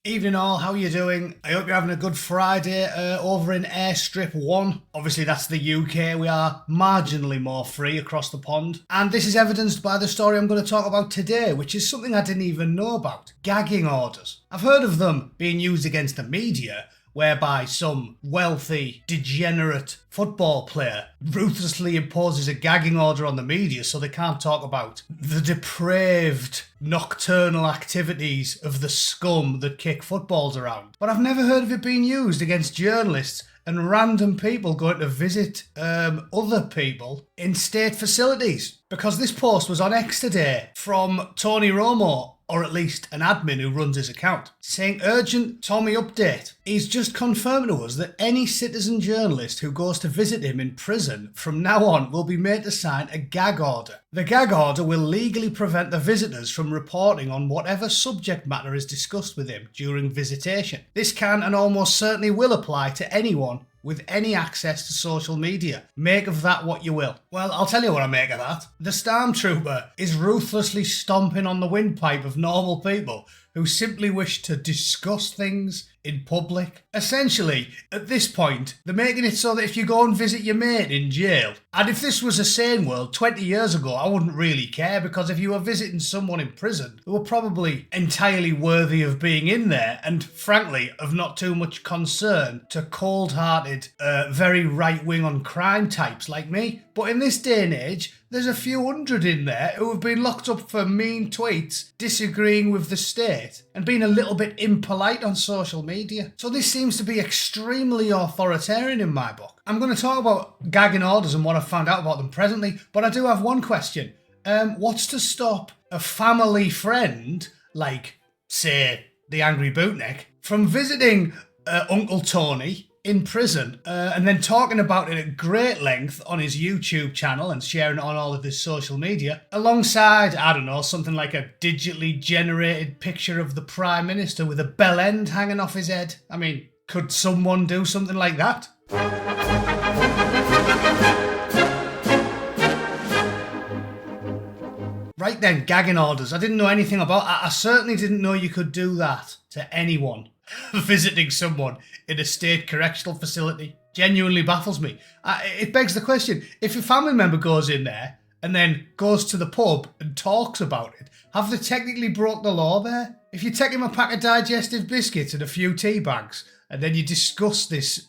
Evening all, how you doing? I hope you're having a good Friday over in Airstrip 1. Obviously that's the UK, we are marginally more free across the pond. And this is evidenced by the story I'm going to talk about today, which is something I didn't even know about. Gagging orders. I've heard of them being used against the media, whereby some wealthy, degenerate football player ruthlessly imposes a gagging order on the media so they can't talk about the depraved nocturnal activities of the scum that kick footballs around. But I've never heard of it being used against journalists and random people going to visit other people in state facilities. Because this post was on X today from Tony Romo, or at least an admin who runs his account, saying urgent Tommy update. He's just confirmed to us that any citizen journalist who goes to visit him in prison from now on will be made to sign a gag order. The gag order will legally prevent the visitors from reporting on whatever subject matter is discussed with him during visitation. This can and almost certainly will apply to anyone with any access to social media. Make of that what you will. Well, I'll tell you what I make of that. The Stormtrooper is ruthlessly stomping on the windpipe of normal people who simply wish to discuss things in public. Essentially, at this point, they're making it so that if you go and visit your mate in jail, and if this was a sane world 20 years ago, I wouldn't really care, because if you were visiting someone in prison, they were probably entirely worthy of being in there, and frankly, of not too much concern to cold-hearted, very right-wing on crime types like me. But in this day and age, there's a few hundred in there who have been locked up for mean tweets, disagreeing with the state, and being a little bit impolite on social media. So this seems to be extremely authoritarian in my book. I'm going to talk about gagging orders and what I've found out about them presently, but I do have one question. What's to stop a family friend, like, say, the angry Bootneck, from visiting Uncle Tony in prison and then talking about it at great length on his YouTube channel and sharing it on all of his social media, alongside, I don't know, something like a digitally generated picture of the Prime Minister with a bell end hanging off his head? I mean, could someone do something like that? Right then, gagging orders. I didn't know anything about. I certainly didn't know you could do that to anyone visiting someone in a state correctional facility. Genuinely baffles me. It begs the question, if a family member goes in there and then goes to the pub and talks about it, have they technically broke the law there? If you take him a pack of digestive biscuits and a few tea bags, and then you discuss this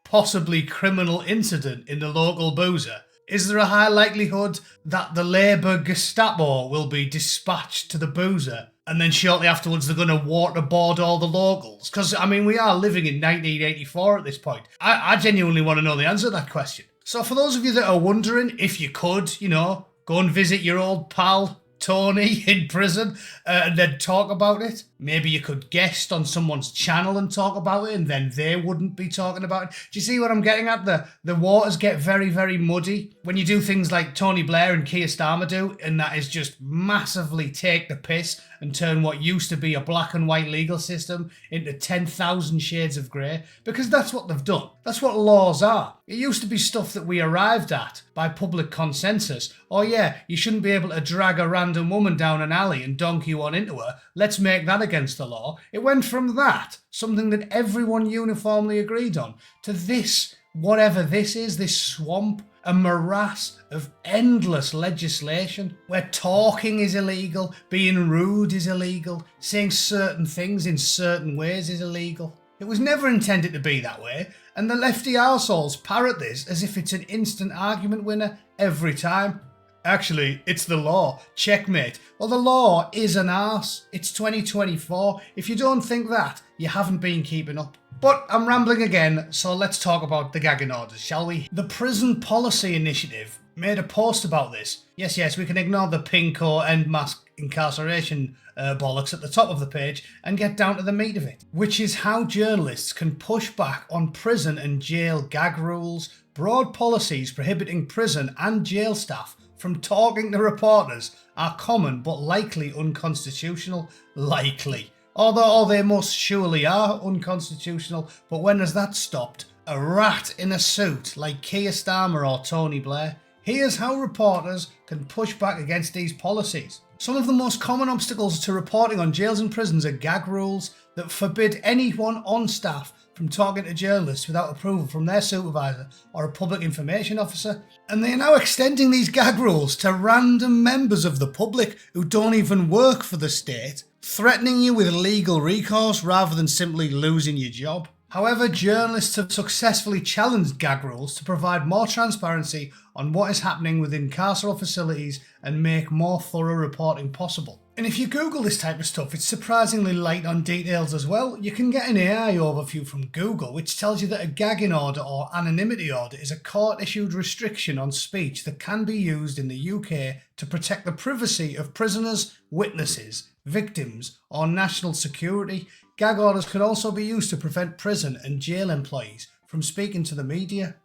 possibly criminal incident in the local boozer, is there a high likelihood that the Labour Gestapo will be dispatched to the boozer and then shortly afterwards they're going to waterboard all the locals? Because, I mean, we are living in 1984 at this point. I genuinely want to know the answer to that question. So for those of you that are wondering if you could, go and visit your old pal Tony in prison and then talk about it. Maybe you could guest on someone's channel and talk about it, and then they wouldn't be talking about it. Do you see what I'm getting at? The waters get very, very muddy when you do things like Tony Blair and Keir Starmer do, and that is just massively take the piss and turn what used to be a black and white legal system into 10,000 shades of grey, because that's what they've done. That's what laws are. It used to be stuff that we arrived at by public consensus. Oh yeah, you shouldn't be able to drag a random woman down an alley and donkey one into her. Let's make that against the law. It went from that, something that everyone uniformly agreed on, to this, whatever this is, this swamp, a morass of endless legislation where talking is illegal, being rude is illegal, saying certain things in certain ways is illegal. It was never intended to be that way, and the lefty arseholes parrot this as if it's an instant argument winner every time. Actually, it's the law. Checkmate. Well, the law is an arse. It's 2024. If you don't think that, you haven't been keeping up. But I'm rambling again, so let's talk about the gagging orders, shall we? The Prison Policy Initiative made a post about this. Yes, we can ignore the pink or end mass incarceration bollocks at the top of the page and get down to the meat of it, which is how journalists can push back on prison and jail gag rules, broad policies prohibiting prison and jail staff from talking to reporters are common but likely unconstitutional. Likely. Although they most surely are unconstitutional, but when has that stopped? A rat in a suit like Keir Starmer or Tony Blair Here's how reporters can push back against these policies. Some of the most common obstacles to reporting on jails and prisons are gag rules that forbid anyone on staff from talking to journalists without approval from their supervisor or a public information officer. And they are now extending these gag rules to random members of the public who don't even work for the state, threatening you with legal recourse rather than simply losing your job. However, journalists have successfully challenged gag rules to provide more transparency on what is happening within carceral facilities and make more thorough reporting possible. And if you Google this type of stuff, it's surprisingly light on details as well. You can get an AI overview from Google which tells you that a gagging order or anonymity order is a court-issued restriction on speech that can be used in the UK to protect the privacy of prisoners, witnesses, victims, or national security. Gag orders can also be used to prevent prison and jail employees from speaking to the media.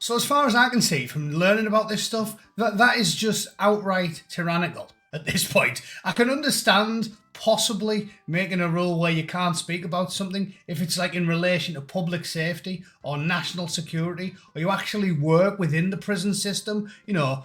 So as far as I can see from learning about this stuff, that is just outright tyrannical at this point. I can understand possibly making a rule where you can't speak about something if it's like in relation to public safety or national security, or you actually work within the prison system,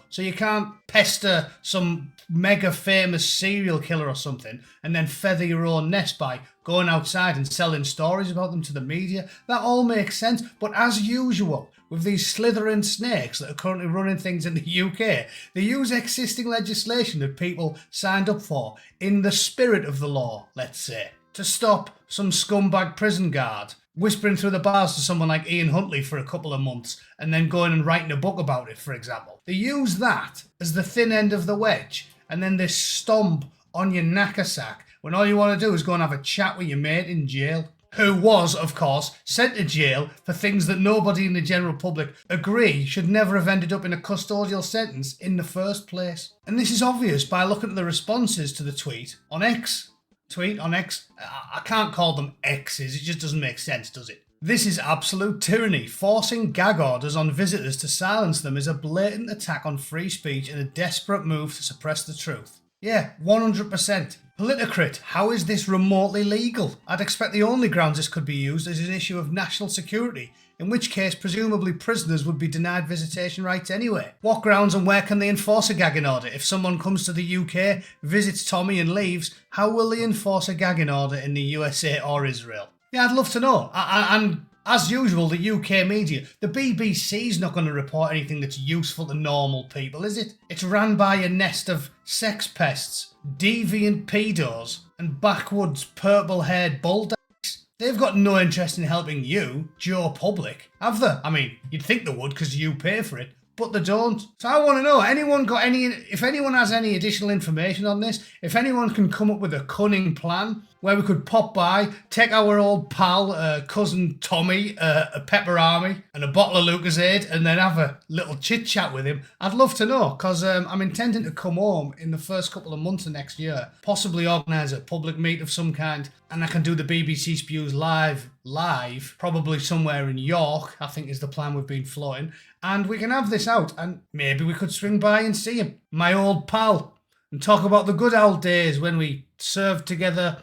so you can't pester some mega famous serial killer or something and then feather your own nest by going outside and selling stories about them to the media. That all makes sense, but as usual with these slithering snakes that are currently running things in the UK, they use existing legislation that people signed up for in the spirit of the law, let's say, to stop some scumbag prison guard whispering through the bars to someone like Ian Huntley for a couple of months and then going and writing a book about it, for example. They use that as the thin end of the wedge, and then they stomp on your knackersack when all you want to do is go and have a chat with your mate in jail, who was, of course, sent to jail for things that nobody in the general public agree should never have ended up in a custodial sentence in the first place. And this is obvious by looking at the responses to the tweet on X. I can't call them X's, it just doesn't make sense, does it? This is absolute tyranny. Forcing gag orders on visitors to silence them is a blatant attack on free speech and a desperate move to suppress the truth. Yeah, 100%. Politicrit, how is this remotely legal? I'd expect the only grounds this could be used is an issue of national security, in which case presumably prisoners would be denied visitation rights anyway. What grounds and where can they enforce a gagging order? If someone comes to the UK, visits Tommy and leaves, how will they enforce a gagging order in the USA or Israel? Yeah, I'd love to know. And as usual, the UK media, the BBC's not going to report anything that's useful to normal people, is it? It's ran by a nest of sex pests, deviant pedos, and backwoods purple-haired bulldogs. They've got no interest in helping you, Joe Public, have they? I mean, you'd think they would because you pay for it, but they don't. So I want to know, if anyone has any additional information on this, if anyone can come up with a cunning plan where we could pop by, take our old pal, cousin Tommy, a Pepperami and a bottle of Lucozade, and then have a little chit chat with him, I'd love to know, because I'm intending to come home in the first couple of months of next year, possibly organise a public meet of some kind, and I can do the BBC Spews live, probably somewhere in York, I think is the plan we've been floating, and we can have this out, and maybe we could swing by and see him, my old pal, and talk about the good old days when we served together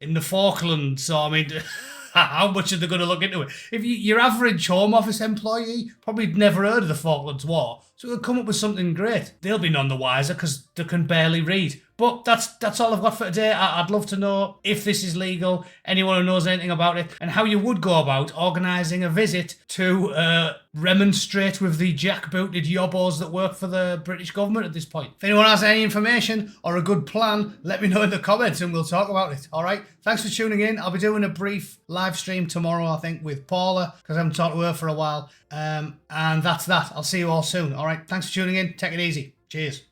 in the Falklands. So, I mean, how much are they going to look into it? If your average Home Office employee probably never heard of the Falklands War, so they'll come up with something great. They'll be none the wiser because they can barely read. But that's all I've got for today. I'd love to know if this is legal, anyone who knows anything about it, and how you would go about organising a visit to remonstrate with the jackbooted yobbos that work for the British government at this point. If anyone has any information or a good plan, let me know in the comments and we'll talk about it. All right? Thanks for tuning in. I'll be doing a brief live stream tomorrow, I think, with Paula, because I haven't talked to her for a while. And that's that. I'll see you all soon. All right? Thanks for tuning in. Take it easy. Cheers.